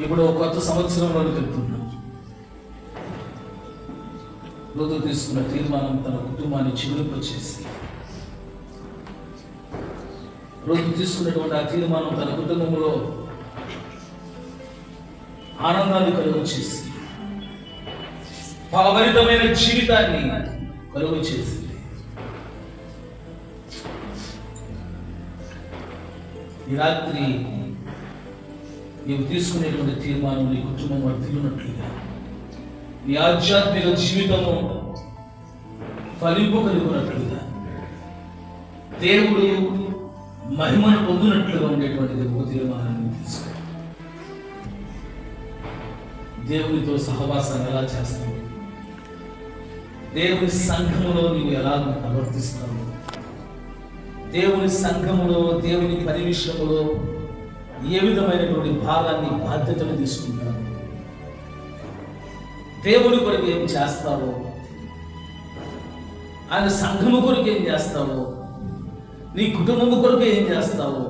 ఇప్పుడు కొత్త సంవత్సరంలోకి వెళ్తున్నాం. రోజు తీసుకున్న తీర్మానం తన కుటుంబాన్ని చిగురింప చేసి, రోజు తీసుకున్నటువంటి ఆ తీర్మానం తన కుటుంబంలో ఆనందాన్ని కలుగు చేసి, ఫలభరితమైన జీవితాన్ని కలుగు చేసి, ఈ రాత్రి నీవు తీసుకునేటువంటి తీర్మానం నీ కుటుంబం వర్తిల్లునట్లుగా, నీ ఆధ్యాత్మిక జీవితము ఫలింపు కలుగునట్లుగా, దేవుడు మహిమను పొందినట్లుగా ఉండేటువంటిది ఒక తీర్మానాన్ని తీసుకో. దేవునితో సహవాసాన్ని ఎలా చేస్తావు? దేవుని సంఘములో నీవు ఎలా ప్రవర్తిస్తావు? దేవుని సంఘములో, దేవుని పని విషయంలో ఏ విధమైనటువంటి భాగాన్ని, బాధ్యతను తీసుకుంటావు? దేవుని కొరకు ఏం చేస్తావో, ఆయన సంఘము కొరకు ఏం చేస్తావో, నీ కుటుంబము కొరకు ఏం చేస్తావో,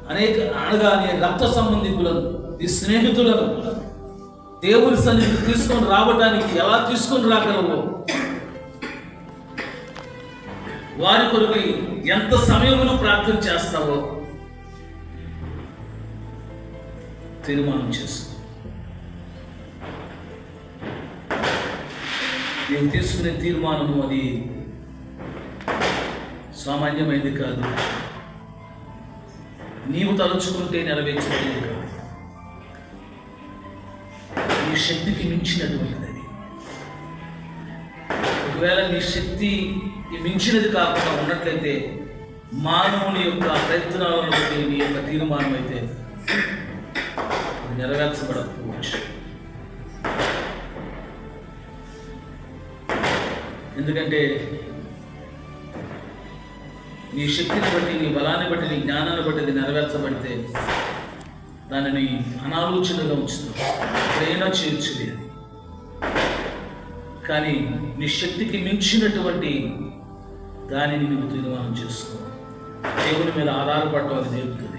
అనగా నీ రక్త సంబంధికులను, నీ స్నేహితులను దేవుని సన్నిధికి తీసుకొని రావడానికి ఎలా తీసుకొని రాగలవో, వారి కొరకు ఎంత సమయమును ప్రార్థన చేస్తావో తీర్మానం చేసుకో. నేను తీసుకునే తీర్మానము అది సామాన్యమైనది కాదు. నీవు తలుచుకుంటే నెరవేర్చబడేది కాదు. నీ శక్తికి మించినటువంటిది అది. ఒకవేళ నీ శక్తి మించినది కాకుండా ఉన్నట్లయితే, మానవుని యొక్క ప్రయత్నాలను బట్టి నీ యొక్క తీర్మానం అయితే నెరవేర్చబడకపోవచ్చు. ఎందుకంటే నీ శక్తిని బట్టి, నీ బలాన్ని బట్టి, నీ జ్ఞానాన్ని బట్టి అది నెరవేర్చబడితే దానిని అనాలోచనగా ఉంచుతావు, ఎప్పుడైనా చేర్చులేదు. కానీ నీ శక్తికి మించినటువంటి దానిని నువ్వు తీర్మానం చేసుకో. దేవుని మీద ఆధారపడటం అది నేర్పుతుంది.